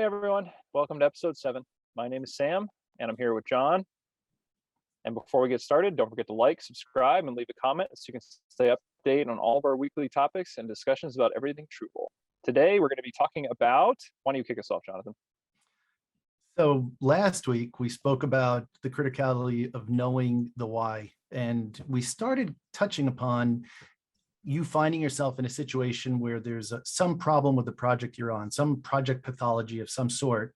everyone. Welcome to episode 7. My name is Sam, and I'm here with John. And before we get started, don't forget to like, subscribe, and leave a comment so you can stay updated on all of our weekly topics and discussions about everything Truvle. Today, we're going to be talking about, why don't you kick us off, Jonathan? So last week, we spoke about the criticality of knowing the why, and we started touching upon you finding yourself in a situation where there's some problem with the project you're on, some project pathology of some sort,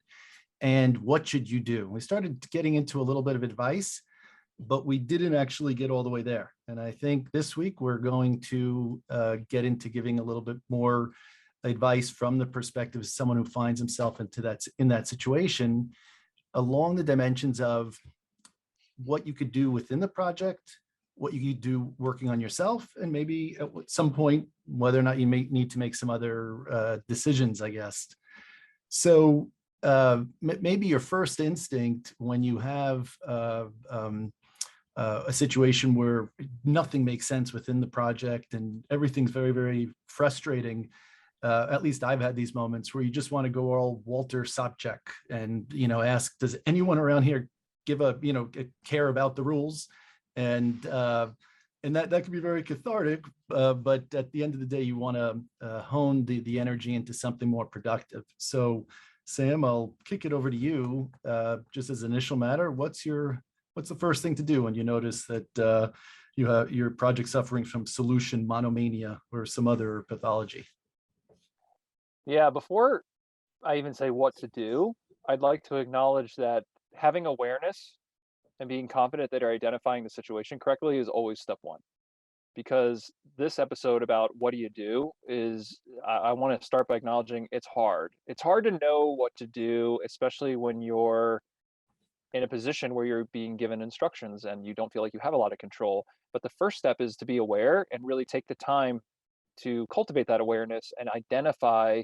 and what should you do? We started getting into a little bit of advice, but we didn't actually get all the way there. And I think this week we're going to get into giving a little bit more advice from the perspective of someone who finds himself in that situation, along the dimensions of what you could do within the project, what you could do working on yourself, and maybe at some point, whether or not you may need to make some other decisions, I guess. So maybe your first instinct when you have a situation where nothing makes sense within the project and everything's very, very frustrating. At least I've had these moments where you just want to go all Walter Sopchak and, ask, does anyone around here give care about the rules? And that can be very cathartic, but at the end of the day, you want to hone the energy into something more productive. So, Sam, I'll kick it over to you. Just as an initial matter, what's the first thing to do when you notice that you have your project suffering from solution monomania or some other pathology? Yeah, before I even say what to do, I'd like to acknowledge that having awareness and being confident that you're identifying the situation correctly is always step one. Because this episode about what do you do is, I want to start by acknowledging it's hard. It's hard to know what to do, especially when you're in a position where you're being given instructions and you don't feel like you have a lot of control. But the first step is to be aware and really take the time to cultivate that awareness and identify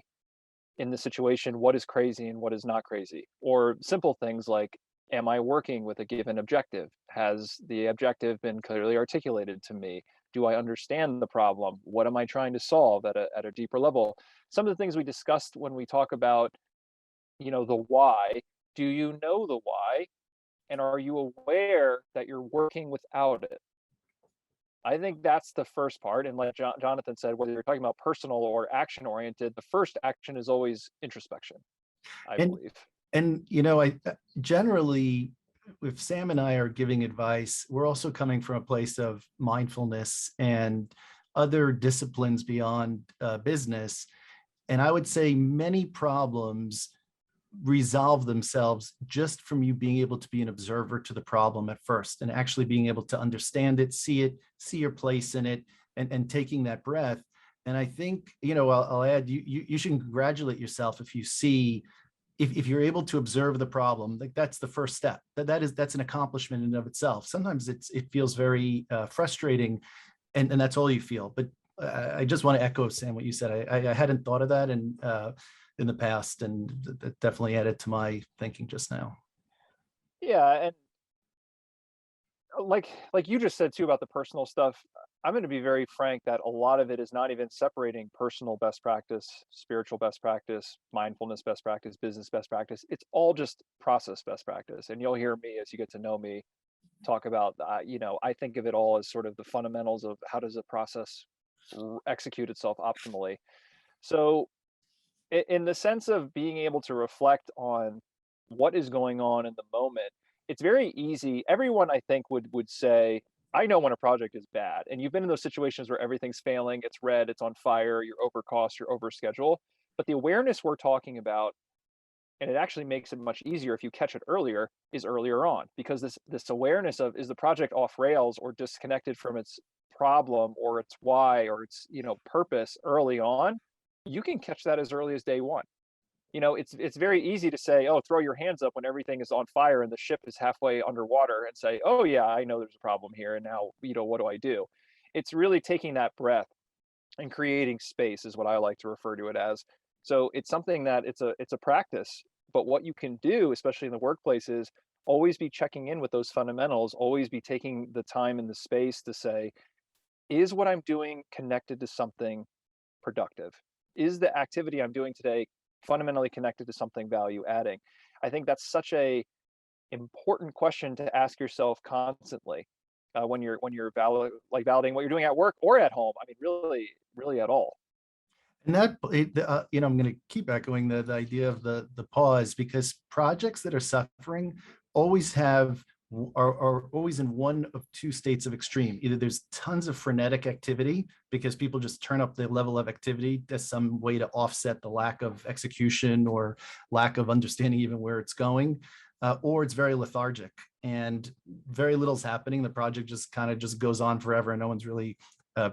in the situation what is crazy and what is not crazy. Or simple things like, am I working with a given objective? Has the objective been clearly articulated to me? Do I understand the problem? What am I trying to solve at a deeper level? Some of the things we discussed when we talk about, the why. Do you know the why? And are you aware that you're working without it? I think that's the first part. And like Jonathan said, whether you're talking about personal or action oriented, the first action is always introspection, I And believe. I generally, if Sam and I are giving advice, we're also coming from a place of mindfulness and other disciplines beyond business. And I would say many problems resolve themselves just from you being able to be an observer to the problem at first and actually being able to understand it, see your place in it, and taking that breath. And I think, I'll add, you should congratulate yourself if you see, if you're able to observe the problem. Like, that's the first step. That's an accomplishment in and of itself. Sometimes it feels very frustrating, and that's all you feel. But I just want to echo, Sam, what you said. I hadn't thought of that in the past, and that definitely added to my thinking just now. Yeah, and like you just said too about the personal stuff, I'm going to be very frank that a lot of it is not even separating personal best practice, spiritual best practice, mindfulness best practice, business best practice. It's all just process best practice. And you'll hear me as you get to know me talk about, I think of it all as sort of the fundamentals of how does a process execute itself optimally. So in the sense of being able to reflect on what is going on in the moment, it's very easy. Everyone, I think, would say, I know when a project is bad. And you've been in those situations where everything's failing, it's red, it's on fire, you're over cost, you're over schedule. But the awareness we're talking about, and it actually makes it much easier if you catch it earlier, is earlier on. Because this awareness of, is the project off rails or disconnected from its problem or its why or its purpose early on, you can catch that as early as day one. It's very easy to say, oh, throw your hands up when everything is on fire and the ship is halfway underwater and say, oh yeah, I know there's a problem here. And now, what do I do? It's really taking that breath and creating space is what I like to refer to it as. So it's something that it's a practice, but what you can do, especially in the workplace, is always be checking in with those fundamentals, always be taking the time and the space to say, is what I'm doing connected to something productive? Is the activity I'm doing today fundamentally connected to something value adding? I think that's such a important question to ask yourself constantly, when you're validating what you're doing at work or at home. I mean, really at all. And I'm going to keep echoing the idea of the pause, because projects that are suffering always are always in one of two states of extreme. Either there's tons of frenetic activity because people just turn up the level of activity as some way to offset the lack of execution or lack of understanding even where it's going, or it's very lethargic and very little's happening. The project just kind of just goes on forever and no one's really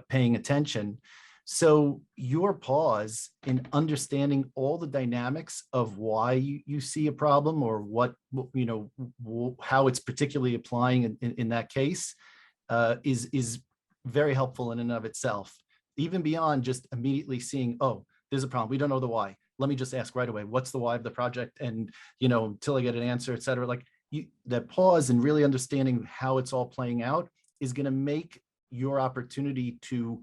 paying attention. So your pause in understanding all the dynamics of why you see a problem, or what, how it's particularly applying in that case, is very helpful in and of itself. Even beyond just immediately seeing, oh, there's a problem, we don't know the why. Let me just ask right away, what's the why of the project? And, until I get an answer, et cetera. Like that pause and really understanding how it's all playing out is going to make your opportunity to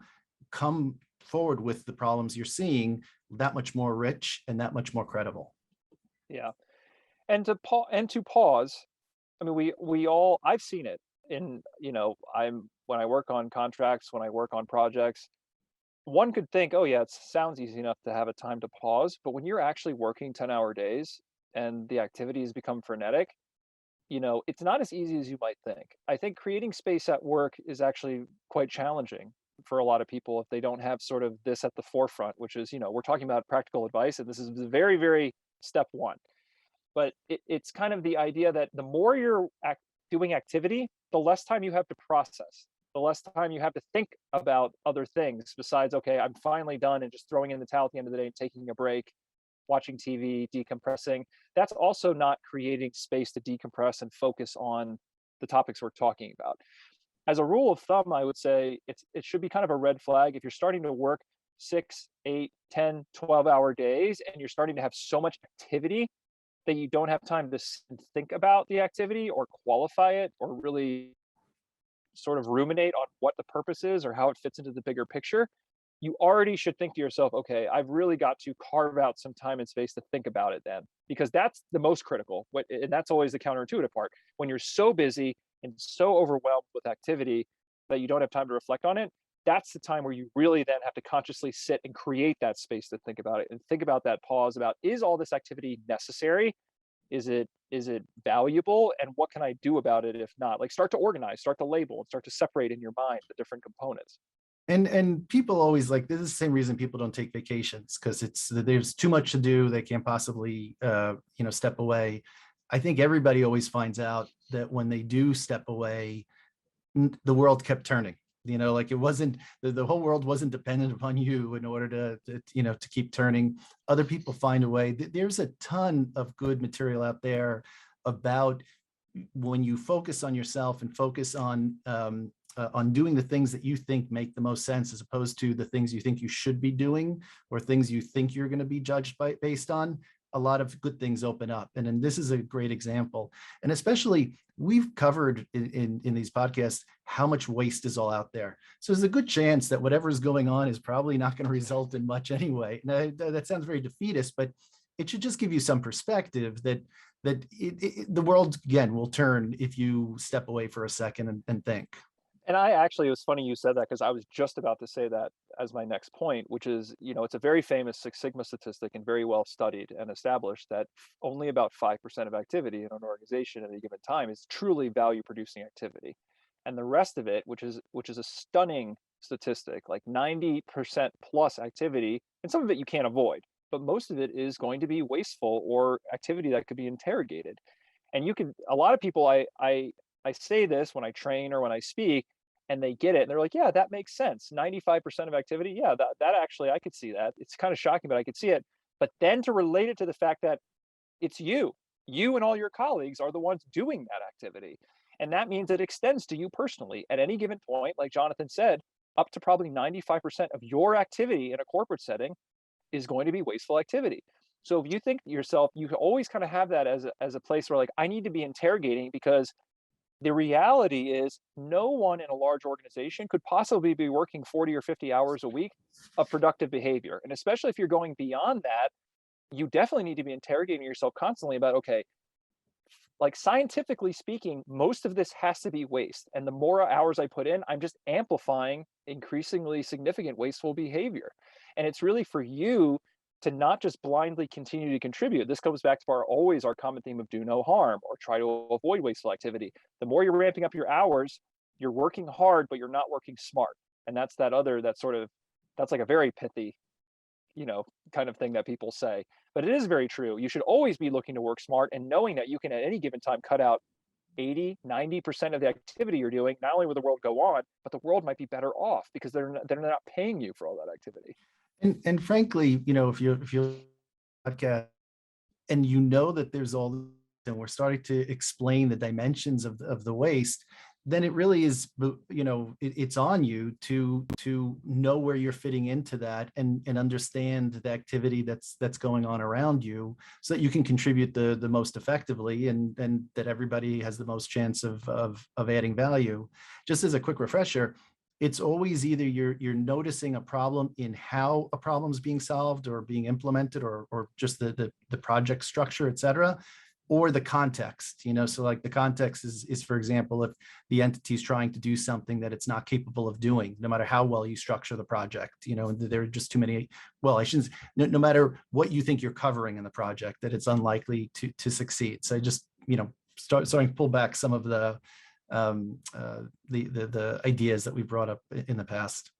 come forward with the problems you're seeing that much more rich and that much more credible. Yeah. And to pause, I mean, we all, I've seen it in, when I work on contracts, when I work on projects, one could think, oh yeah, it sounds easy enough to have a time to pause, but when you're actually working 10-hour days and the activities become frenetic, it's not as easy as you might think. I think creating space at work is actually quite challenging for a lot of people if they don't have sort of this at the forefront, which is, we're talking about practical advice, and this is very, very step one. But it's kind of the idea that the more you're doing activity, the less time you have to process, the less time you have to think about other things besides, okay, I'm finally done, and just throwing in the towel at the end of the day and taking a break, watching TV, decompressing. That's also not creating space to decompress and focus on the topics we're talking about. As a rule of thumb, I would say it should be kind of a red flag if you're starting to work 6, 8, 10, 12-hour days and you're starting to have so much activity that you don't have time to think about the activity or qualify it or really sort of ruminate on what the purpose is or how it fits into the bigger picture. You already should think to yourself, okay, I've really got to carve out some time and space to think about it then, because that's the most critical. And that's always the counterintuitive part. When you're so busy and so overwhelmed with activity that you don't have time to reflect on it, that's the time where you really then have to consciously sit and create that space to think about it and think about that pause about, is all this activity necessary? Is it valuable? And what can I do about it if not? Like, start to organize, start to label, and start to separate in your mind the different components. And people always, like, this is the same reason people don't take vacations, because there's too much to do, they can't possibly step away. I think everybody always finds out that when they do step away, the world kept turning. Like, it wasn't, the whole world wasn't dependent upon you in order to keep turning. Other people find a way. There's a ton of good material out there about when you focus on yourself and focus on doing the things that you think make the most sense, as opposed to the things you think you should be doing or things you think you're going to be judged based on. A lot of good things open up. And then this is a great example. And especially, we've covered in these podcasts how much waste is all out there. So there's a good chance that whatever is going on is probably not going to result in much anyway. Now, that sounds very defeatist, but it should just give you some perspective that the world, again, will turn if you step away for a second and think. And it was funny you said that, because I was just about to say that as my next point, which is, it's a very famous Six Sigma statistic and very well studied and established that only about 5% of activity in an organization at any given time is truly value producing activity. And the rest of it, which is a stunning statistic, like 90% plus activity, and some of it you can't avoid, but most of it is going to be wasteful or activity that could be interrogated. And a lot of people, I say this when I train or when I speak, and they get it and they're like, yeah, that makes sense. 95% of activity. Yeah, that actually, I could see that. It's kind of shocking, but I could see it. But then to relate it to the fact that it's you and all your colleagues are the ones doing that activity. And that means it extends to you personally at any given point, like Jonathan said, up to probably 95% of your activity in a corporate setting is going to be wasteful activity. So if you think to yourself, you always kind of have that as a place where, like, I need to be interrogating, because the reality is no one in a large organization could possibly be working 40 or 50 hours a week of productive behavior. And especially if you're going beyond that, you definitely need to be interrogating yourself constantly about, okay, like scientifically speaking, most of this has to be waste. And the more hours I put in, I'm just amplifying increasingly significant wasteful behavior. And it's really for you to not just blindly continue to contribute. This comes back to our common theme of do no harm or try to avoid wasteful activity. The more you're ramping up your hours, you're working hard, but you're not working smart. And that's like a very pithy, you know, kind of thing that people say. But it is very true. You should always be looking to work smart and knowing that you can at any given time cut out 80, 90% of the activity you're doing. Not only will the world go on, but the world might be better off because they're not paying you for all that activity. And frankly, if you podcast and you know that there's all this, and we're starting to explain the dimensions of the waste, then it really is, it's on you to know where you're fitting into that, and understand the activity that's going on around you, so that you can contribute the most effectively, and that everybody has the most chance of adding value. Just as a quick refresher, it's always either you're noticing a problem in how a problem is being solved or being implemented, or just the project structure, et cetera, or the context. So like the context is, for example, if the entity is trying to do something that it's not capable of doing, no matter how well you structure the project, there are just too many, well, I shouldn't, no matter what you think you're covering in the project, that it's unlikely to succeed. So I just, starting to pull back some of the ideas that we brought up in the past.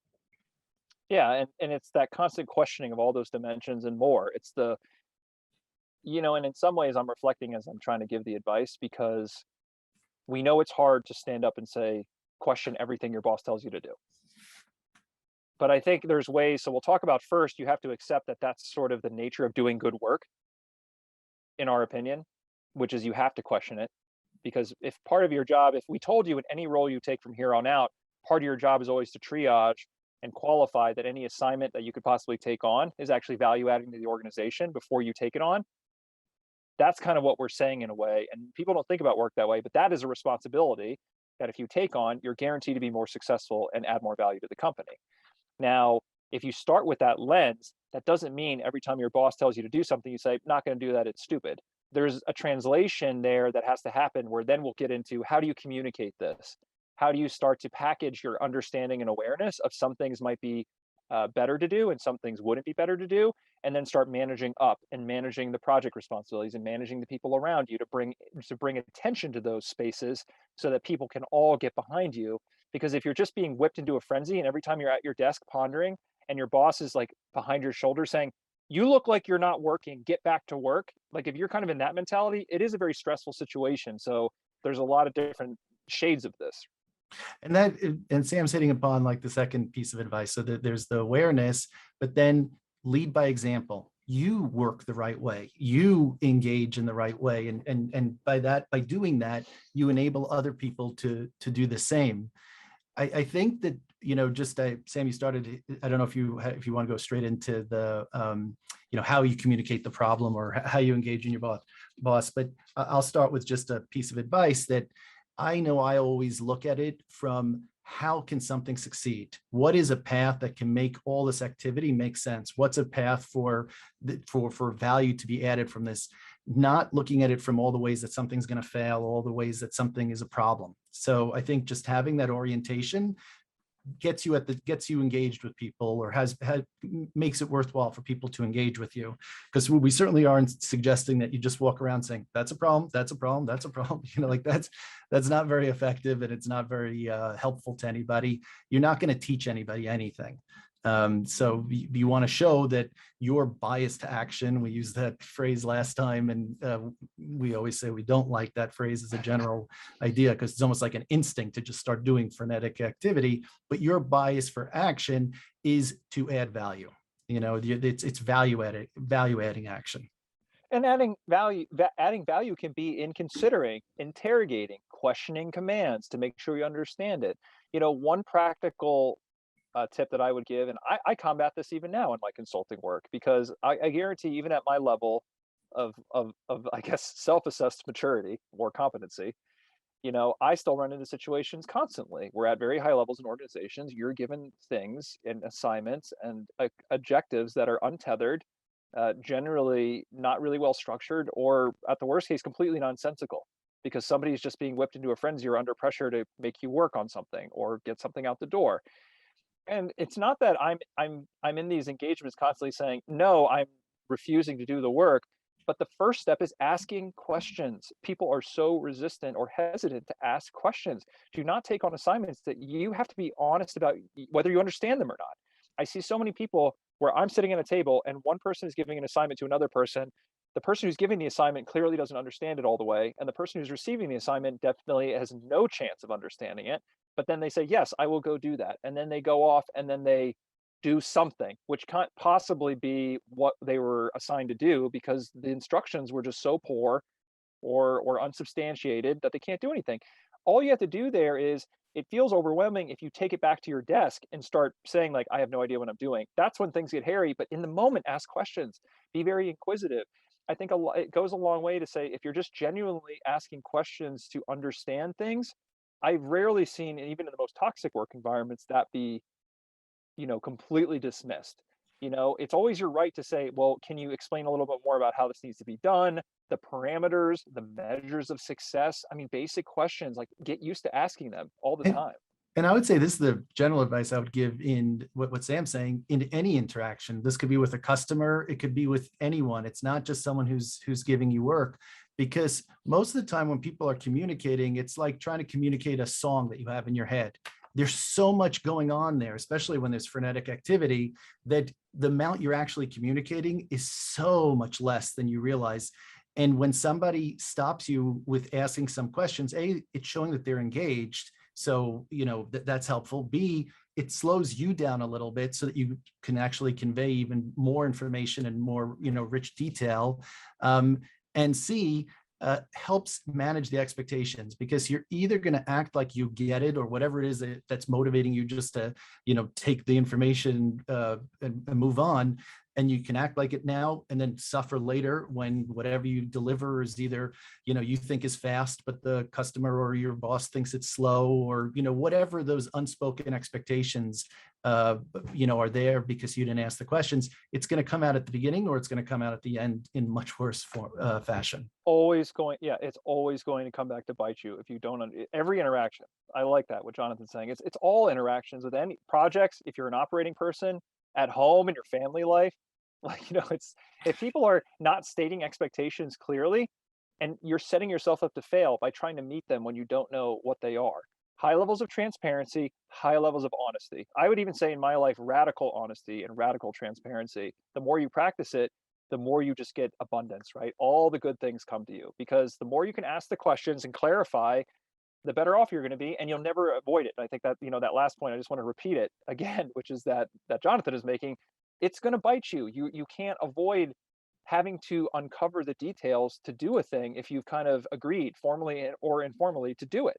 Yeah, and it's that constant questioning of all those dimensions and more. It's the, and in some ways I'm reflecting as I'm trying to give the advice because we know it's hard to stand up and say, question everything your boss tells you to do. But I think there's ways. So we'll talk about first, you have to accept that that's sort of the nature of doing good work, in our opinion, which is you have to question it. Because if part of your job, if we told you in any role you take from here on out, part of your job is always to triage and qualify that any assignment that you could possibly take on is actually value adding to the organization before you take it on. That's kind of what we're saying in a way. And people don't think about work that way, but that is a responsibility that if you take on, you're guaranteed to be more successful and add more value to the company. Now, if you start with that lens, that doesn't mean every time your boss tells you to do something, you say, not going to do that, it's stupid. There's a translation there that has to happen where then we'll get into how do you communicate this? How do you start to package your understanding and awareness of some things might be better to do and some things wouldn't be better to do, and then start managing up and managing the project responsibilities and managing the people around you to bring attention to those spaces so that people can all get behind you. Because if you're just being whipped into a frenzy and every time you're at your desk pondering and your boss is like behind your shoulder saying, you look like you're not working, get back to work. Like if you're kind of in that mentality, it is a very stressful situation. So there's a lot of different shades of this. And Sam's hitting upon like the second piece of advice. So that there's the awareness, but then lead by example. You work the right way, you engage in the right way, and by doing that, you enable other people to do the same. I think that, Sam, you started, I don't know if you want to go straight into the how you communicate the problem or how you engage in your boss, but I'll start with just a piece of advice that I know I always look at it from how can something succeed? What is a path that can make all this activity make sense? What's a path for value to be added from this? Not looking at it from all the ways that something's going to fail, all the ways that something is a problem. So I think just having that orientation gets you engaged with people, or makes it worthwhile for people to engage with you, because we certainly aren't suggesting that you just walk around saying that's a problem, that's a problem, that's a problem. Like that's not very effective, and it's not very helpful to anybody. You're not going to teach anybody anything. So you want to show that you're biased to action. We used that phrase last time, and we always say we don't like that phrase as a general idea, because it's almost like an instinct to just start doing frenetic activity. But your bias for action is to add value. It's value adding action. And adding value can be in considering, interrogating, questioning commands to make sure you understand it. One practical tip that I would give, and I combat this even now in my consulting work, because I guarantee even at my level of I guess self-assessed maturity or competency, I still run into situations constantly. We're at very high levels in organizations. You're given things and assignments and objectives that are untethered generally not really well structured, or at the worst case, completely nonsensical, because somebody's just being whipped into a frenzy or under pressure to make you work on something or get something out the door. And it's not that I'm in these engagements constantly saying, "No, I'm refusing to do the work." But the first step is asking questions. People are so resistant or hesitant to ask questions. Do not take on assignments that you have to be honest about whether you understand them or not. I see so many people where I'm sitting at a table and one person is giving an assignment to another person. The person who's giving the assignment clearly doesn't understand it all the way, and the person who's receiving the assignment definitely has no chance of understanding it. But then they say, "Yes, I will go do that." And then they go off and then they do something which can't possibly be what they were assigned to do, because the instructions were just so poor or unsubstantiated that they can't do anything. All you have to do there is, it feels overwhelming if you take it back to your desk and start saying like, "I have no idea what I'm doing." That's when things get hairy. But in the moment, ask questions, be very inquisitive. I think it goes a long way to say, if you're just genuinely asking questions to understand things, I've rarely seen, and even in the most toxic work environments, that be, completely dismissed. It's always your right to say, "Well, can you explain a little bit more about how this needs to be done? The parameters, the measures of success." I mean, basic questions, like, get used to asking them all the And time. and I would say this is the general advice I would give in what Sam's saying in any interaction. This could be with a customer, it could be with anyone. It's not just someone who's giving you work, because most of the time when people are communicating, it's like trying to communicate a song that you have in your head. There's so much going on there, especially when there's frenetic activity, that the amount you're actually communicating is so much less than you realize. And when somebody stops you with asking some questions, A, it's showing that they're engaged. So, that's helpful. B, it slows you down a little bit so that you can actually convey even more information and more, rich detail. And C, helps manage the expectations, because you're either going to act like you get it or whatever it is that's motivating you just to, take the information and move on. And you can act like it now and then suffer later when whatever you deliver is either, you think is fast, but the customer or your boss thinks it's slow, or, whatever those unspoken expectations, are there because you didn't ask the questions. It's going to come out at the beginning, or it's going to come out at the end in much worse fashion. Yeah, it's always going to come back to bite you if you don't every interaction. I like that, what Jonathan's saying. It's all interactions with any projects. If you're an operating person at home in your family life, like, it's, if people are not stating expectations clearly, and you're setting yourself up to fail by trying to meet them when you don't know what they are. High levels of transparency, high levels of honesty. I would even say in my life, radical honesty and radical transparency. The more you practice it, the more you just get abundance, right? All the good things come to you, because the more you can ask the questions and clarify, the better off you're going to be, and you'll never avoid it. And I think that, that last point, I just want to repeat it again, which is that Jonathan is making. It's going to bite you. You can't avoid having to uncover the details to do a thing if you've kind of agreed formally or informally to do it.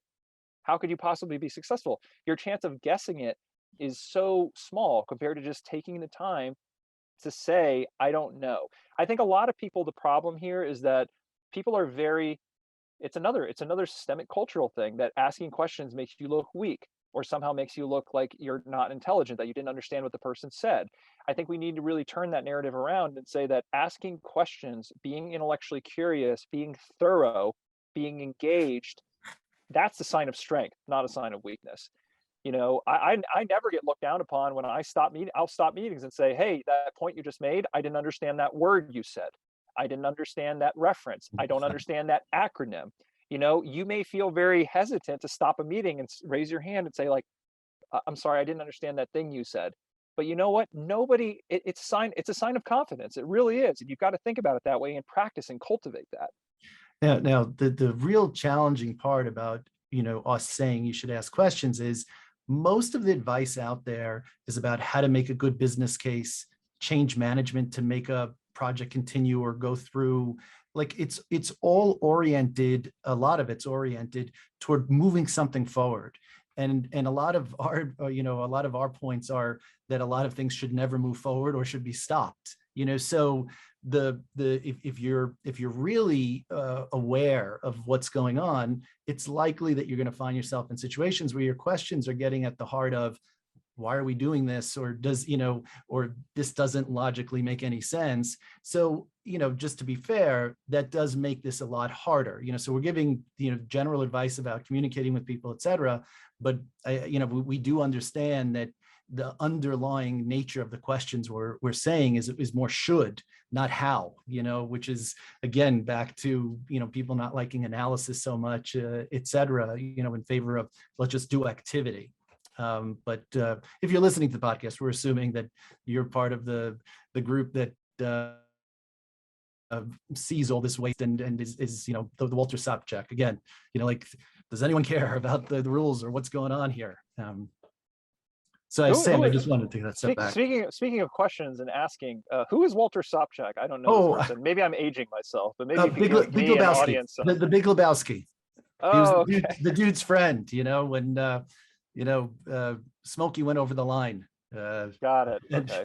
How could you possibly be successful? Your chance of guessing it is so small compared to just taking the time to say, "I don't know." I think a lot of people, the problem here is that people are very, it's another systemic cultural thing, that asking questions makes you look weak, or somehow makes you look like you're not intelligent, that you didn't understand what the person said. I think we need to really turn that narrative around and say that asking questions, being intellectually curious, being thorough, being engaged, that's the sign of strength, not a sign of weakness. I never get looked down upon when I'll stop meetings and say, "Hey, that point you just made, I didn't understand that word you said. I didn't understand that reference. I don't understand that acronym." You may feel very hesitant to stop a meeting and raise your hand and say like, "I'm sorry, I didn't understand that thing you said." But you know what? It's a sign of confidence. It really is. And you've got to think about it that way and practice and cultivate that. Now, the real challenging part about, us saying you should ask questions is most of the advice out there is about how to make a good business case, change management to make a project continue or go through. Like it's all oriented, a lot of it's oriented toward moving something forward. And a lot of our, a lot of our points are that a lot of things should never move forward or should be stopped. So if you're really aware of what's going on, it's likely that you're going to find yourself in situations where your questions are getting at the heart of why are we doing this? Or does, or this doesn't logically make any sense. So, just to be fair, that does make this a lot harder, so we're giving, general advice about communicating with people, et cetera. But we do understand that the underlying nature of the questions we're saying is more should, not how, which is, again, back to, people not liking analysis so much, et cetera, in favor of let's just do activity. But if you're listening to the podcast, we're assuming that you're part of the group that sees all this waste and is the Walter Sopchak again. Like, does anyone care about the rules or what's going on here? So Sam, I just wanted to take that step back. Speaking of questions and asking, who is Walter Sopchak? I don't know this person. Maybe I'm aging myself, but maybe you could give me an audience. The Big Lebowski. Oh, he was okay. the dude's friend. When Smokey went over the line. Got it. Okay.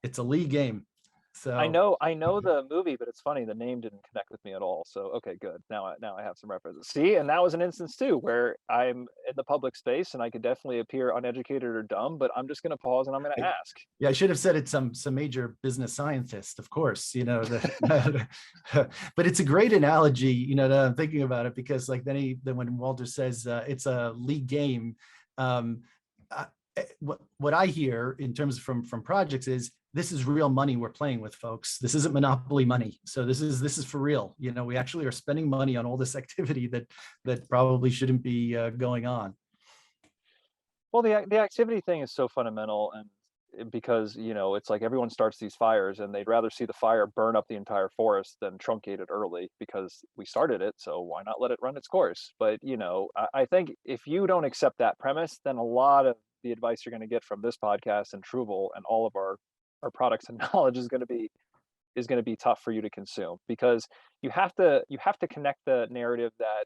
It's a league game. So I know the movie, but it's funny, the name didn't connect with me at all. So okay, good. Now I have some references. See, and that was an instance too where I'm in the public space and I could definitely appear uneducated or dumb, but I'm just going to pause and I'm going to ask. Yeah, I should have said it's some major business scientist, of course. But it's a great analogy. That I'm thinking about it because then when Walter says it's a league game, what I hear in terms from projects is, this is real money we're playing with, folks. This isn't monopoly money. So this is for real. We actually are spending money on all this activity that probably shouldn't be going on. Well, the activity thing is so fundamental, and because it's like everyone starts these fires and they'd rather see the fire burn up the entire forest than truncate it early because we started it. So why not let it run its course? But I think if you don't accept that premise, then a lot of the advice you're going to get from this podcast and Truvle and all of our products and knowledge is going to be tough for you to consume, because you have to connect the narrative that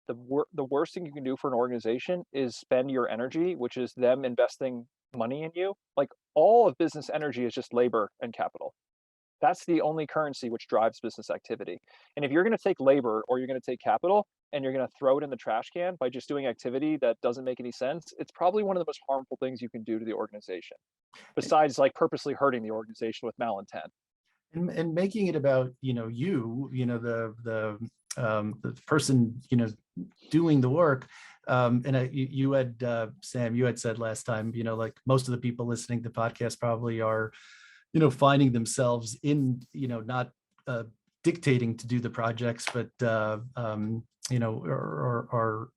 the worst thing you can do for an organization is spend your energy, which is them investing money in you. Like, all of business energy is just labor and capital. That's the only currency which drives business activity. And if you're going to take labor or you're going to take capital and you're going to throw it in the trash can by just doing activity that doesn't make any sense, it's probably one of the most harmful things you can do to the organization, besides like purposely hurting the organization with malintent. And making it about the person doing the work. And you had Sam, you had said last time, like most of the people listening to the podcast probably are finding themselves in not dictating to do the projects, but or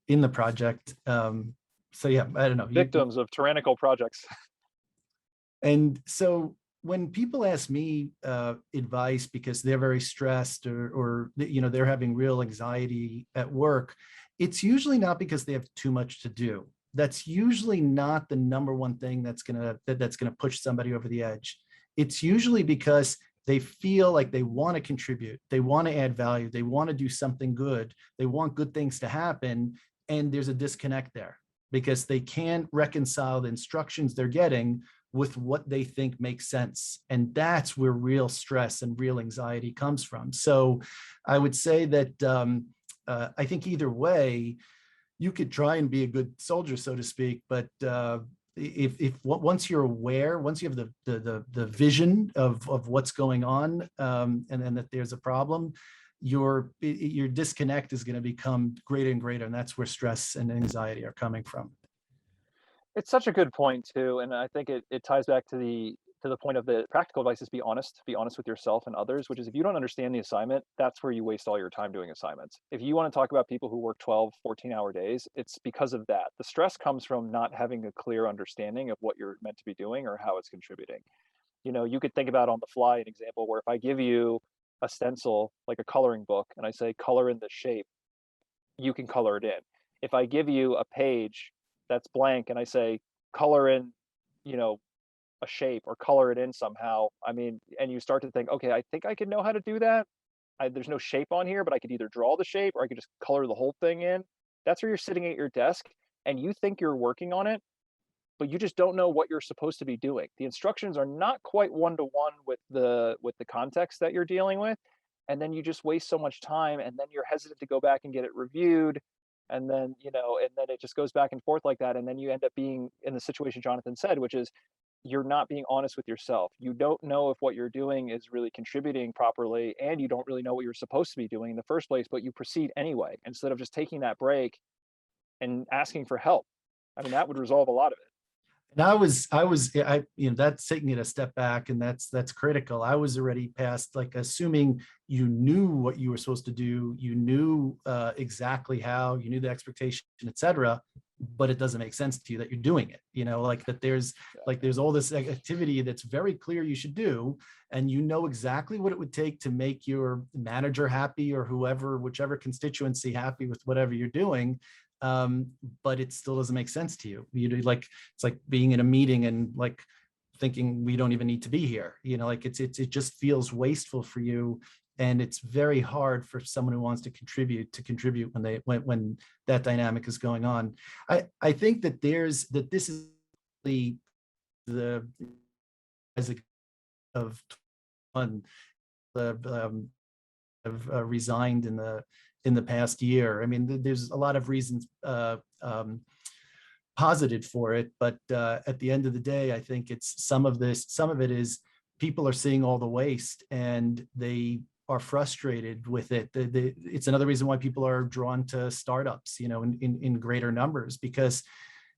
in the project. So yeah, I don't know. Victims of tyrannical projects. And so when people ask me advice because they're very stressed or they're having real anxiety at work, it's usually not because they have too much to do. That's usually not the number one thing that's gonna push somebody over the edge. It's usually because they feel like they want to contribute, they want to add value, they want to do something good, they want good things to happen, and there's a disconnect there because they can't reconcile the instructions they're getting with what they think makes sense. And that's where real stress and real anxiety comes from. So I would say that I think either way, you could try and be a good soldier, so to speak, but if once you're aware, once you have the vision of what's going on, and then that there's a problem, your disconnect is going to become greater and greater, and that's where stress and anxiety are coming from. It's such a good point too, and I think it ties back to the point of the practical advice is be honest with yourself and others, which is if you don't understand the assignment, that's where you waste all your time doing assignments. If you want to talk about people who work 12, 14-hour days, it's because of that. The stress comes from not having a clear understanding of what you're meant to be doing or how it's contributing. You could think about on the fly an example where if I give you a stencil, like a coloring book, and I say color in the shape, you can color it in. If I give you a page that's blank and I say color in, a shape or color it in somehow, and you start to think, okay, I think I could know how to do that. There's no shape on here, but I could either draw the shape or I could just color the whole thing in. That's where you're sitting at your desk and you think you're working on it, but you just don't know what you're supposed to be doing. The instructions are not quite one-to-one with the context that you're dealing with. And then you just waste so much time, and then you're hesitant to go back and get it reviewed. And then, and then it just goes back and forth like that. And then you end up being in the situation Jonathan said, which is you're not being honest with yourself. You don't know if what you're doing is really contributing properly, and you don't really know what you're supposed to be doing in the first place, but you proceed anyway instead of just taking that break and asking for help. I mean, that would resolve a lot of it. And that's taking it a step back, and that's critical. I was already past, like, assuming you knew what you were supposed to do, you knew exactly how, you knew the expectation, etc. But it doesn't make sense to you that you're doing it. Like that there's all this activity that's very clear you should do, and you know exactly what it would take to make your manager happy or whoever, whichever constituency happy with whatever you're doing. But it still doesn't make sense to you. It's like being in a meeting and like thinking we don't even need to be here. Like it just feels wasteful for you, and it's very hard for someone who wants to contribute when that dynamic is going on. I think that this is the as a of one have resigned in the past year. I mean, there's a lot of reasons posited for it, but at the end of the day, I think some of it is people are seeing all the waste and they are frustrated with it. It's another reason why people are drawn to startups, in greater numbers, because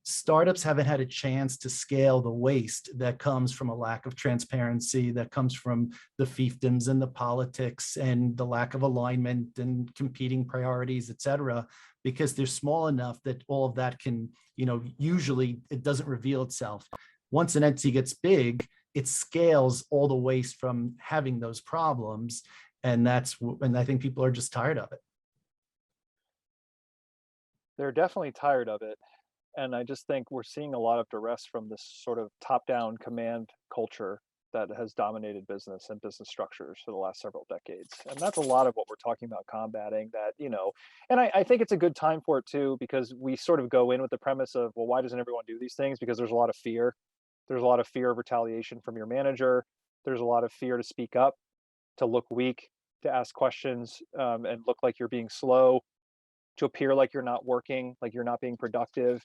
startups haven't had a chance to scale the waste that comes from a lack of transparency, that comes from the fiefdoms and the politics and the lack of alignment and competing priorities, et cetera, because they're small enough that all of that can, usually it doesn't reveal itself. Once an entity gets big, it scales all the waste from having those problems. And I think people are just tired of it. They're definitely tired of it. And I just think we're seeing a lot of duress from this sort of top-down command culture that has dominated business and business structures for the last several decades. And that's a lot of what we're talking about combating that, and I think it's a good time for it too, because we sort of go in with the premise of, well, why doesn't everyone do these things? Because there's a lot of fear. There's a lot of fear of retaliation from your manager. There's a lot of fear to speak up, to look weak, to ask questions, and look like you're being slow, to appear like you're not working, like you're not being productive.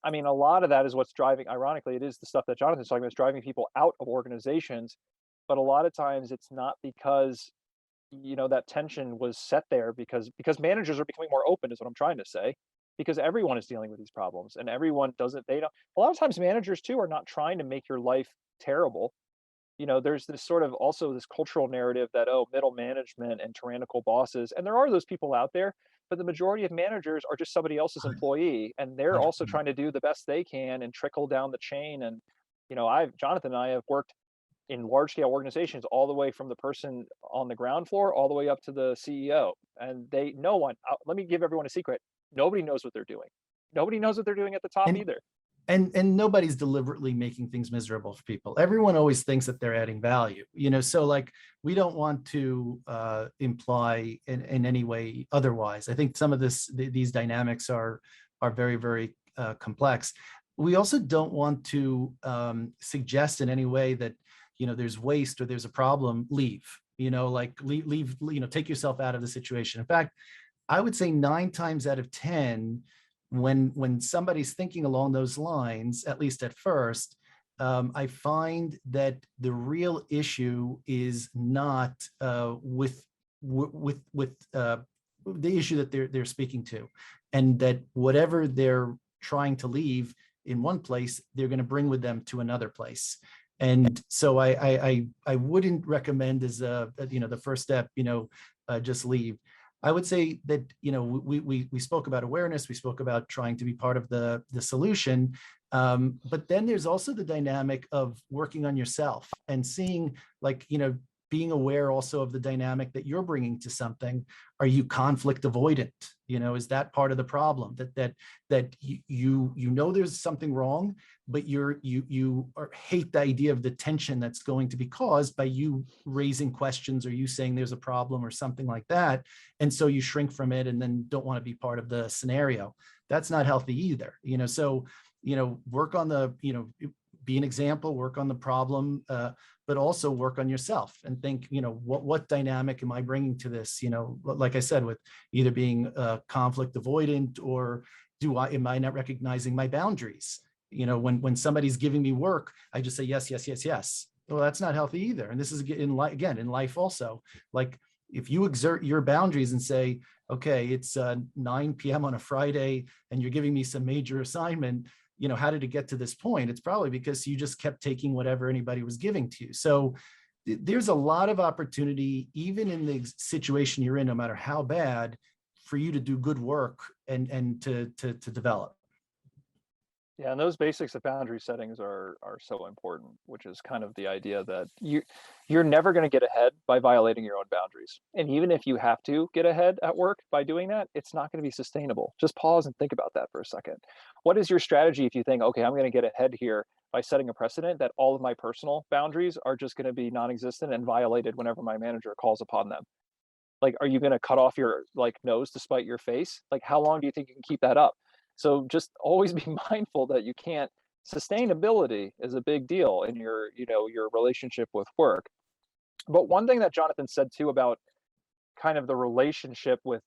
I mean, a lot of that is what's driving, ironically, it is the stuff that Jonathan's talking about, is driving people out of organizations. But a lot of times it's not because, that tension was set there because managers are becoming more open, is what I'm trying to say. Because everyone is dealing with these problems and everyone doesn't, they don't, a lot of times managers too are not trying to make your life terrible. There's this sort of also this cultural narrative that, oh, middle management and tyrannical bosses, and there are those people out there, but the majority of managers are just somebody else's employee, and they're also 100%. trying to do the best they can and trickle down the chain. And Jonathan and I have worked in large scale organizations all the way from the person on the ground floor all the way up to the CEO, and no one. Let me give everyone a secret: nobody knows what they're doing. Nobody knows what they're doing at the top And either. and nobody's deliberately making things miserable for people. Everyone always thinks that they're adding value, so like we don't want to imply in any way otherwise. I think some of these dynamics are very, very complex. We also don't want to suggest in any way that there's waste or there's a problem, leave, like leave, take yourself out of the situation. In fact, I would say 9 times out of 10, when somebody's thinking along those lines, at least at first, I find that the real issue is not with the issue that they're speaking to, and that whatever they're trying to leave in one place, they're going to bring with them to another place. And so I wouldn't recommend as the first step, just leave. I would say that, we spoke about awareness, we spoke about trying to be part of the solution, but then there's also the dynamic of working on yourself and seeing, like, being aware also of the dynamic that you're bringing to something. Are you conflict avoidant? Is that part of the problem, that you there's something wrong, but you hate the idea of the tension that's going to be caused by you raising questions or you saying there's a problem or something like that, and so you shrink from it and then don't want to be part of the scenario. That's not healthy either. So work on be an example, work on the problem, but also work on yourself and think, what dynamic am I bringing to this? Like I said, with either being conflict avoidant, or am I not recognizing my boundaries? When somebody's giving me work, I just say yes, yes, yes, yes. Well, that's not healthy either. And this is in life also. Like, if you exert your boundaries and say, okay, it's 9 p.m. on a Friday and you're giving me some major assignment, how did it get to this point? It's probably because you just kept taking whatever anybody was giving to you. So there's a lot of opportunity, even in the situation you're in, no matter how bad, for you to do good work and to develop. Yeah, and those basics of boundary settings are so important, which is kind of the idea that you're never going to get ahead by violating your own boundaries. And even if you have to get ahead at work by doing that, it's not going to be sustainable. Just pause and think about that for a second. What is your strategy if you think, okay, I'm going to get ahead here by setting a precedent that all of my personal boundaries are just going to be non-existent and violated whenever my manager calls upon them? Like, are you going to cut off your nose to spite your face? Like, how long do you think you can keep that up? So just always be mindful that you can't. Sustainability is a big deal in your relationship with work. But one thing that Jonathan said too about kind of the relationship with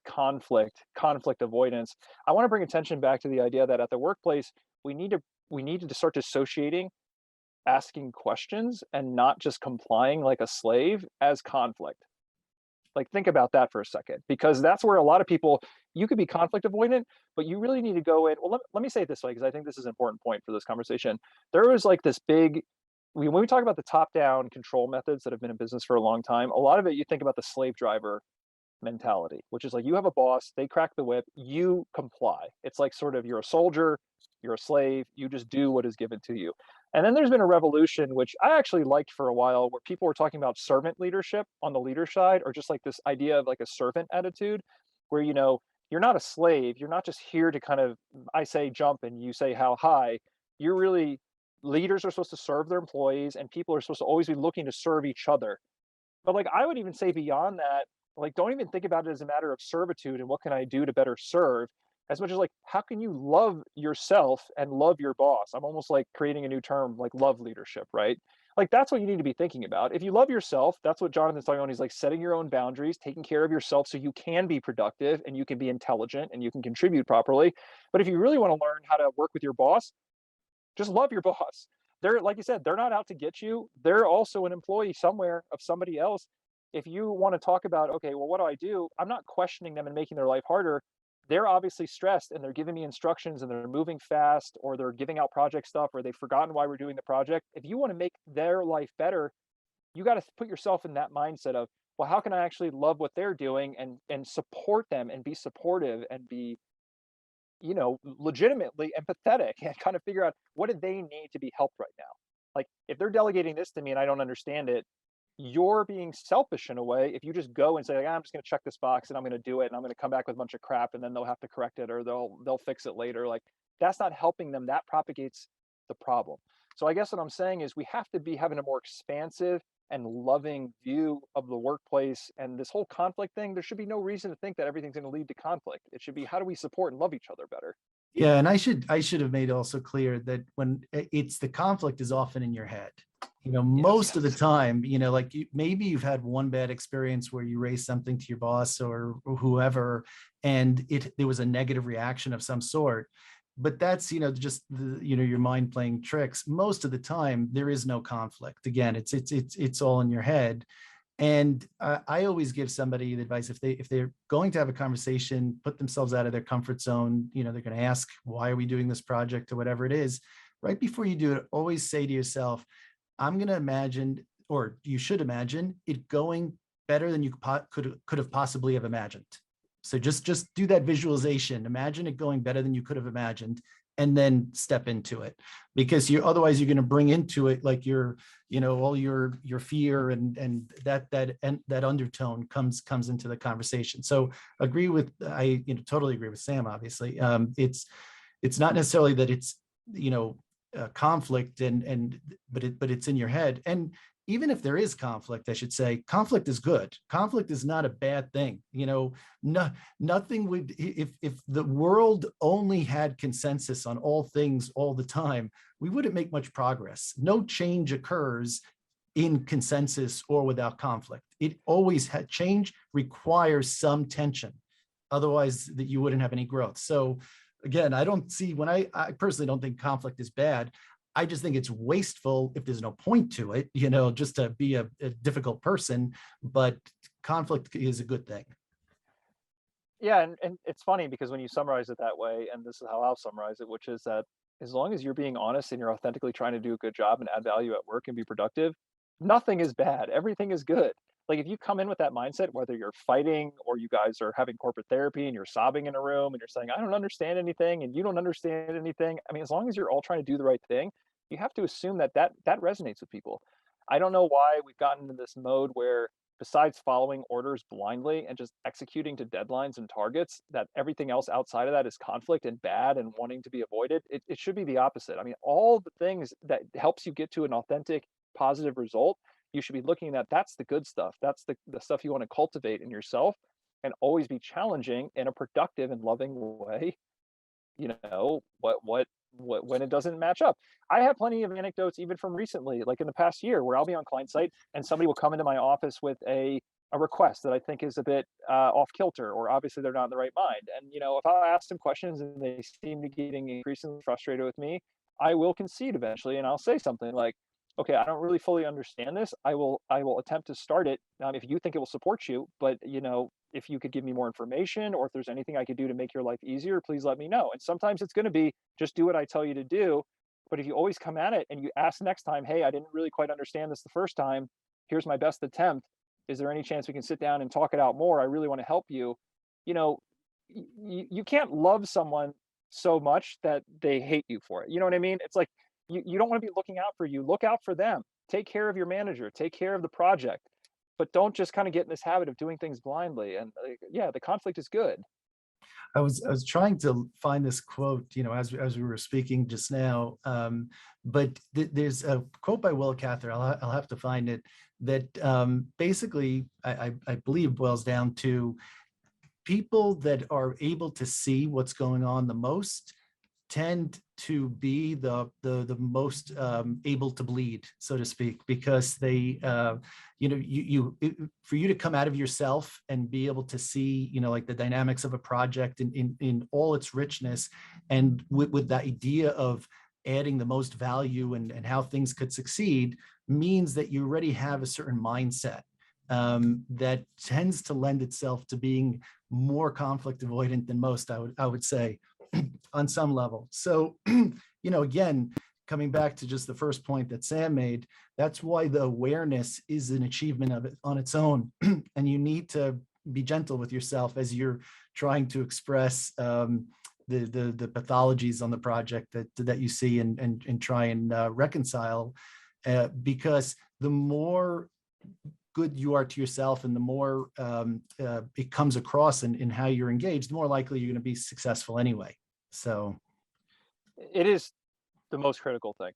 conflict avoidance, I want to bring attention back to the idea that at the workplace we need to start dissociating asking questions and not just complying like a slave as conflict. Like, think about that for a second, because that's where a lot of people, you could be conflict avoidant, but you really need to go in. Well, let me say it this way, because I think this is an important point for this conversation. There was like this big, when we talk about the top down control methods that have been in business for a long time, a lot of it, you think about the slave driver mentality, which is like, you have a boss, they crack the whip, you comply. It's like sort of, you're a soldier, you're a slave, you just do what is given to you. And then there's been a revolution, which I actually liked for a while, where people were talking about servant leadership on the leader side, or just like this idea of like a servant attitude, where you're not a slave, you're not just here to kind of, I say jump and you say how high. You're really, leaders are supposed to serve their employees, and people are supposed to always be looking to serve each other. But like, I would even say beyond that, like, don't even think about it as a matter of servitude and what can I do to better serve, as much as like, how can you love yourself and love your boss? I'm almost like creating a new term, like love leadership, right? Like, that's what you need to be thinking about. If you love yourself, that's what Jonathan's talking about. He's like setting your own boundaries, taking care of yourself so you can be productive and you can be intelligent and you can contribute properly. But if you really want to learn how to work with your boss, just love your boss. They're, like you said, they're not out to get you. They're also an employee somewhere of somebody else. If you want to talk about, okay, well, what do I do? I'm not questioning them and making their life harder. They're obviously stressed and they're giving me instructions and they're moving fast, or they're giving out project stuff, or they've forgotten why we're doing the project. If you want to make their life better, you got to put yourself in that mindset of, well, how can I actually love what they're doing and support them and be supportive and be, legitimately empathetic, and kind of figure out, what do they need to be helped right now? Like, if they're delegating this to me and I don't understand it, you're being selfish in a way if you just go and say, like, I'm just going to check this box and I'm going to do it and I'm going to come back with a bunch of crap and then they'll have to correct it, or they'll fix it later. Like, that's not helping them. That propagates the problem. So I guess what I'm saying is, we have to be having a more expansive and loving view of the workplace, and this whole conflict thing, there should be no reason to think that everything's going to lead to conflict. It should be, how do we support and love each other better? Yeah, and I should have made also clear that when it's the conflict is often in your head. Most of the time, like maybe you've had one bad experience where you raised something to your boss or whoever, and there was a negative reaction of some sort. But that's, just your mind playing tricks. Most of the time, there is no conflict. Again, it's all in your head. And I always give somebody the advice, if they're going to have a conversation, put themselves out of their comfort zone. They're going to ask, why are we doing this project, or whatever it is. Right before you do it, always say to yourself, I'm going to imagine, or you should imagine, it going better than you could have possibly have imagined. So just do that visualization. Imagine it going better than you could have imagined, and then step into it, because otherwise you're going to bring into it like all your fear and that undertone comes into the conversation. So I totally agree with Sam. Obviously, it's not necessarily that it's conflict but it's in your head. And even if there is conflict, I should say, conflict is good. Conflict is not a bad thing. No, nothing would, if the world only had consensus on all things all the time, we wouldn't make much progress. No change occurs in consensus or without conflict. It always had change requires some tension. Otherwise, that you wouldn't have any growth. So again, I don't see I personally don't think conflict is bad. I just think it's wasteful if there's no point to it, just to be a difficult person, but conflict is a good thing. Yeah, and it's funny because when you summarize it that way, and this is how I'll summarize it, which is that as long as you're being honest and you're authentically trying to do a good job and add value at work and be productive, nothing is bad. Everything is good. Like if you come in with that mindset, whether you're fighting or you guys are having corporate therapy and you're sobbing in a room and you're saying, I don't understand anything and you don't understand anything. I mean, as long as you're all trying to do the right thing, you have to assume that resonates with people. I don't know why we've gotten into this mode where besides following orders blindly and just executing to deadlines and targets, that everything else outside of that is conflict and bad and wanting to be avoided. It should be the opposite. I mean, all the things that helps you get to an authentic, positive result, you should be looking at that's the good stuff. That's the stuff you want to cultivate in yourself and always be challenging in a productive and loving way. What when it doesn't match up. I have plenty of anecdotes even from recently, like in the past year, where I'll be on client site and somebody will come into my office with a request that I think is a bit off kilter, or obviously they're not in the right mind. And if I ask them questions and they seem to be getting increasingly frustrated with me, I will concede eventually, and I'll say something like, "Okay, I don't really fully understand this. I will attempt to start it if you think it will support you, but if you could give me more information or if there's anything I could do to make your life easier, please let me know." And sometimes it's going to be just do what I tell you to do. But if you always come at it and you ask next time, "Hey, I didn't really quite understand this the first time. Here's my best attempt. Is there any chance we can sit down and talk it out more? I really want to help you." You know, you can't love someone so much that they hate you for it. You know what I mean? It's like you don't want to be looking out for you. Look out for them. Take care of your manager. Take care of the project, but don't just kind of get in this habit of doing things blindly. And yeah, the conflict is good. I was trying to find this quote, as we were speaking just now, but there's a quote by Will Cather. I'll have to find it. That basically, I believe boils down to people that are able to see what's going on the most tend to be the most able to bleed, so to speak, because they for you to come out of yourself and be able to see like the dynamics of a project in all its richness, and with the idea of adding the most value and how things could succeed, means that you already have a certain mindset that tends to lend itself to being more conflict avoidant than most, I would say, on some level. So, again, coming back to just the first point that Sam made, that's why the awareness is an achievement of it on its own. And you need to be gentle with yourself as you're trying to express the pathologies on the project that you see and try and reconcile, because the more good you are to yourself and the more it comes across in how you're engaged, the more likely you're going to be successful anyway. So It is the most critical thing.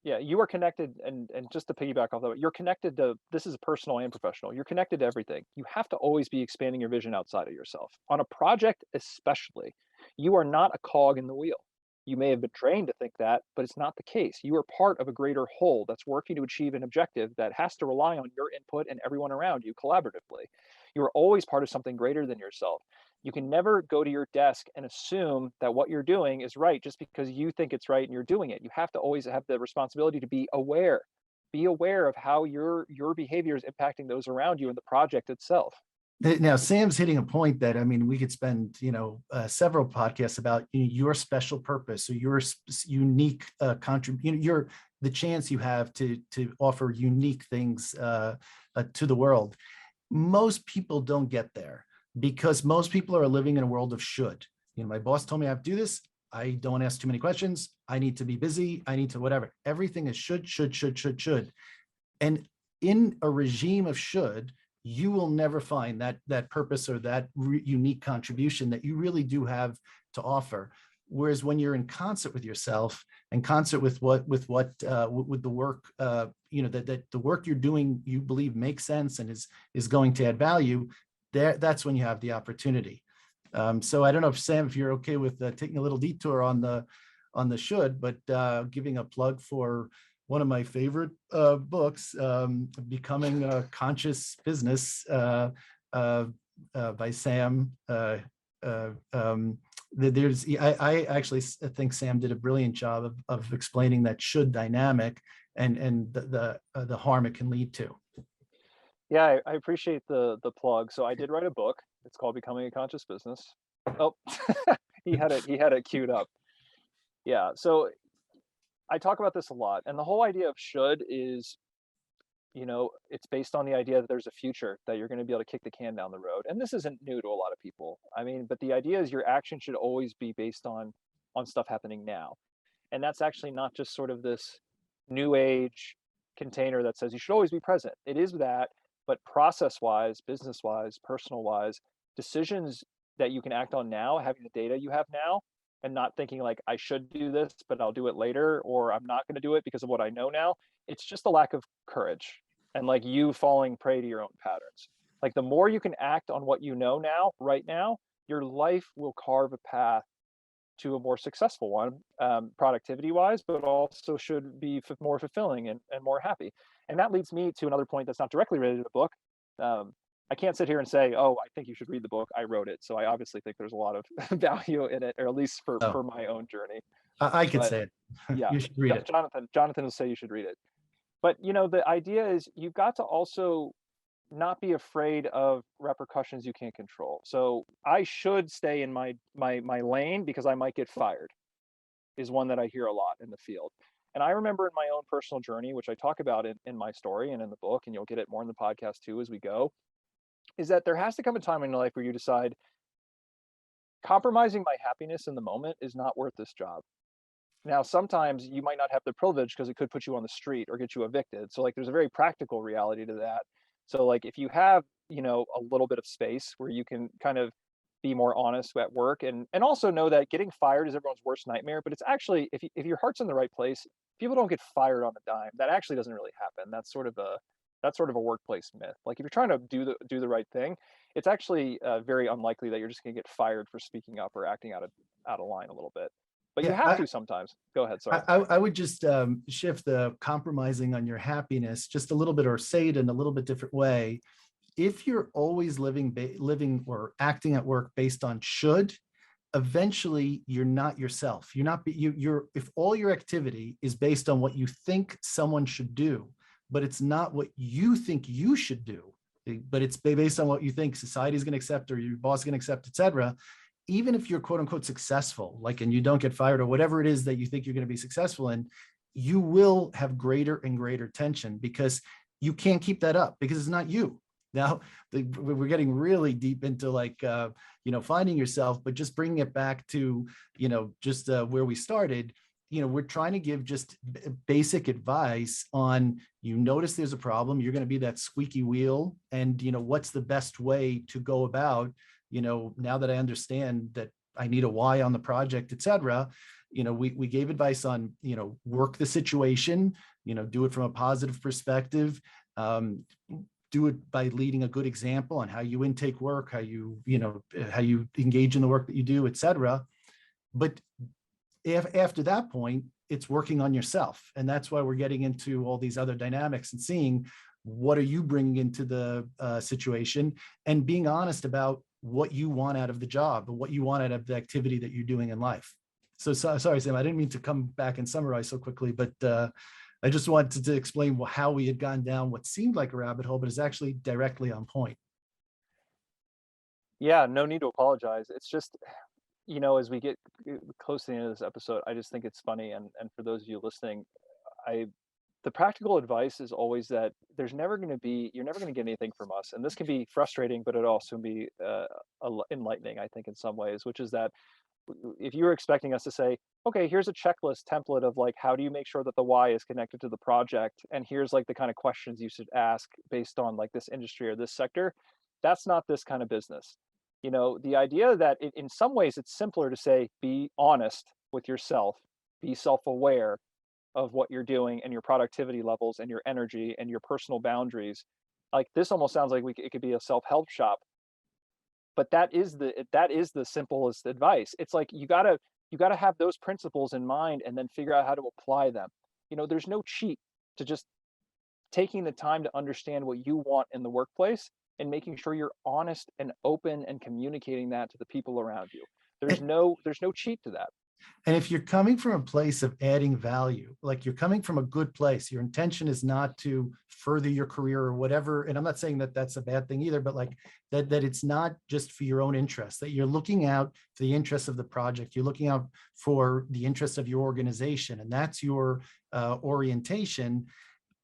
Yeah, you are connected, and just to piggyback off that, you're connected to, this is personal and professional. You're connected to everything. You have to always be expanding your vision outside of yourself. On a project, especially, you are not a cog in the wheel. You may have been trained to think that, but it's not the case. You are part of a greater whole that's working to achieve an objective that has to rely on your input and everyone around you collaboratively. You are always part of something greater than yourself. You can never go to your desk and assume that what you're doing is right just because you think it's right and you're doing it. You have to always have the responsibility to be aware. Be aware of how your behavior is impacting those around you in the project itself. now Sam's hitting a point that, I mean, we could spend several podcasts about your special purpose or your unique contribution, the chance you have to offer unique things to the world. Most people don't get there because most people are living in a world of should. My boss told me I have to do this. I don't ask too many questions. I need to be busy. I need to whatever. Everything is should. And in a regime of should, you will never find that purpose or that unique contribution that you really do have to offer. Whereas when you're in concert with yourself and concert with with the work, that the work you're doing, you believe makes sense and is going to add value, that's when you have the opportunity. So I don't know if Sam, if you're okay with taking a little detour on the should, but giving a plug for one of my favorite books, Becoming a Conscious Business, by Sam. I actually think Sam did a brilliant job of explaining that should dynamic and the harm it can lead to. Yeah, I appreciate the plug. So I did write a book. It's called Becoming a Conscious Business. Oh, he had it queued up. Yeah. So I talk about this a lot, and the whole idea of should is, it's based on the idea that there's a future that you're going to be able to kick the can down the road. And this isn't new to a lot of people. I mean, but the idea is your action should always be based on stuff happening now. And that's actually not just sort of this new age container that says you should always be present. It is that, but process wise, business wise, personal wise, decisions that you can act on now, having the data you have now, and not thinking like I should do this, but I'll do it later, or I'm not going to do it because of what I know now. It's just a lack of courage and like you falling prey to your own patterns. Like the more you can act on what you know now, right now, your life will carve a path to a more successful one, productivity wise, but also should be more fulfilling and more happy. And that leads me to another point that's not directly related to the book. I can't sit here and say, oh, I think you should read the book. I wrote it. So I obviously think there's a lot of value in it, or at least for Oh, my own journey. I could But say it. yeah, You should read it. Jonathan will say you should read it. But the idea is you've got to also not be afraid of repercussions you can't control. So I should stay in my lane because I might get fired, is one that I hear a lot in the field. And I remember in my own personal journey, which I talk about in my story and in the book, and you'll get it more in the podcast too as we go, is that there has to come a time in your life where you decide compromising my happiness in the moment is not worth this job. Now, sometimes you might not have the privilege because it could put you on the street or get you evicted. So like there's a very practical reality to that. So like if you have, a little bit of space where you can kind of be more honest at work and also know that getting fired is everyone's worst nightmare, but it's actually if your heart's in the right place, people don't get fired on a dime. That actually doesn't really happen. That's sort of a workplace myth. Like if you're trying to do the right thing, it's actually very unlikely that you're just going to get fired for speaking up or acting out of line a little bit. But you Yeah, have to sometimes. Go ahead. Sorry. I would just shift the compromising on your happiness just a little bit, or say it in a little bit different way. If you're always living or acting at work based on should, eventually you're not yourself. You're not you're if all your activity is based on what you think someone should do, but it's not what you think you should do, but it's based on what you think society is going to accept or your boss is going to accept, etc. Even if you're quote unquote successful, like, and you don't get fired or whatever it is that you think you're going to be successful in, you will have greater and greater tension because you can't keep that up because it's not you. Now, we're getting really deep into like, finding yourself, but just bringing it back to, just where we started. We're trying to give just basic advice on, notice there's a problem, you're going to be that squeaky wheel, and, what's the best way to go about, now that I understand that I need a why on the project, et cetera. We gave advice on, work the situation, do it from a positive perspective. Do it by leading a good example on how you intake work, how you engage in the work that you do, et cetera. But if after that point, it's working on yourself. And that's why we're getting into all these other dynamics and seeing what are you bringing into the situation and being honest about what you want out of the job and what you want out of the activity that you're doing in life. So sorry, Sam, I didn't mean to come back and summarize so quickly, but I just wanted to explain how we had gone down what seemed like a rabbit hole, but is actually directly on point. Yeah, no need to apologize. It's just, as we get close to the end of this episode, I just think it's funny. And for those of you listening, I the practical advice is always that you're never going to get anything from us. And this can be frustrating, but it also can be enlightening, I think, in some ways, which is that if you're expecting us to say, okay, here's a checklist template of like, how do you make sure that the why is connected to the project? And here's like the kind of questions you should ask based on like this industry or this sector. That's not this kind of business. The idea that in some ways it's simpler to say, be honest with yourself, be self-aware of what you're doing and your productivity levels and your energy and your personal boundaries. Like this almost sounds like it could be a self-help shop, but that is the simplest advice. It's like you gotta have those principles in mind and then figure out how to apply them. There's no cheat to just taking the time to understand what you want in the workplace and making sure you're honest and open and communicating that to the people around you. There's no cheat to that. And if you're coming from a place of adding value, like you're coming from a good place, your intention is not to further your career or whatever. And I'm not saying that that's a bad thing either, but like that it's not just for your own interest, that you're looking out for the interests of the project. You're looking out for the interests of your organization. And that's your orientation.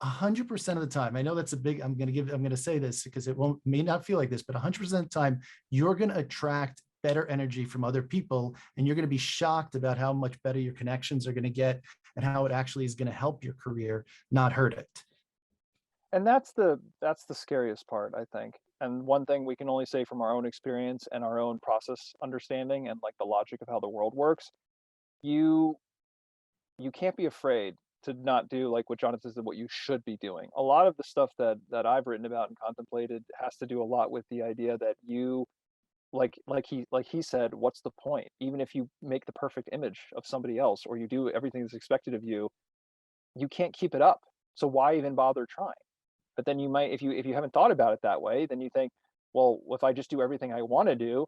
100% of the time. I know that's I'm going to say this because may not feel like this, but 100% of the time, you're going to attract better energy from other people. And you're going to be shocked about how much better your connections are going to get and how it actually is going to help your career, not hurt it. And that's the scariest part, I think. And one thing we can only say from our own experience and our own process understanding and like the logic of how the world works, you you can't be afraid to not do like what Jonathan said, what you should be doing. A lot of the stuff that I've written about and contemplated has to do a lot with the idea that like he said, what's the point? Even if you make the perfect image of somebody else or you do everything that's expected of you, you can't keep it up. So why even bother trying? But then you might, if you haven't thought about it that way, then you think, well, if I just do everything I want to do,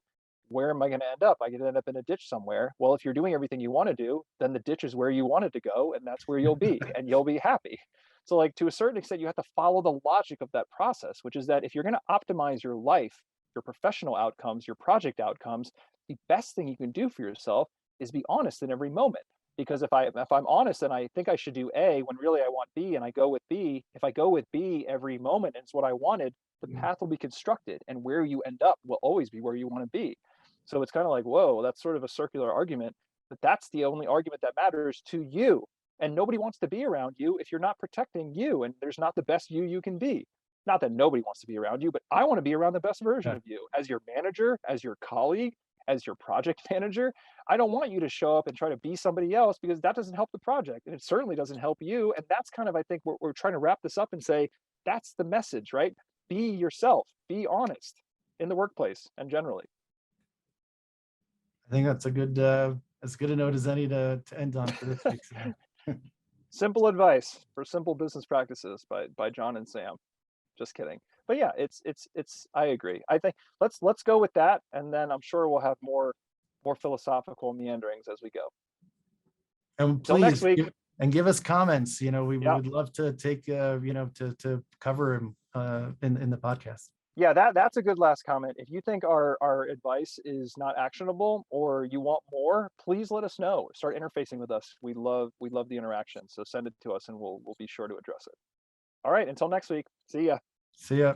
where am I going to end up? I could end up in a ditch somewhere. Well, if you're doing everything you want to do, then the ditch is where you wanted to go, and that's where you'll be, and you'll be happy. So, like to a certain extent, you have to follow the logic of that process, which is that if you're going to optimize your life, your professional outcomes, your project outcomes, the best thing you can do for yourself is be honest in every moment. Because if I'm honest and I think I should do A when really I want B and I go with B, if I go with B every moment and it's what I wanted, the path will be constructed and where you end up will always be where you want to be. So it's kind of like, whoa, that's sort of a circular argument, but that's the only argument that matters to you. And nobody wants to be around you if you're not protecting you and there's not the best you can be. Not that nobody wants to be around you, but I want to be around the best version Yeah. of you as your manager, as your colleague, as your project manager. I don't want you to show up and try to be somebody else because that doesn't help the project and it certainly doesn't help you. And that's kind of, I think, we're trying to wrap this up and say that's the message, right? Be yourself, be honest in the workplace and generally. I think that's as good a note as any to end on for this week. So. Simple advice for simple business practices by John and Sam. Just kidding. But yeah, it's I agree. I think let's go with that and then I'm sure we'll have more philosophical meanderings as we go. And Till next please week. give us comments. We Yeah. would love to take to cover them in the podcast. Yeah, that's a good last comment. If you think our advice is not actionable or you want more, please let us know. Start interfacing with us. We love the interaction. So send it to us and we'll be sure to address it. All right, until next week. See ya. See ya.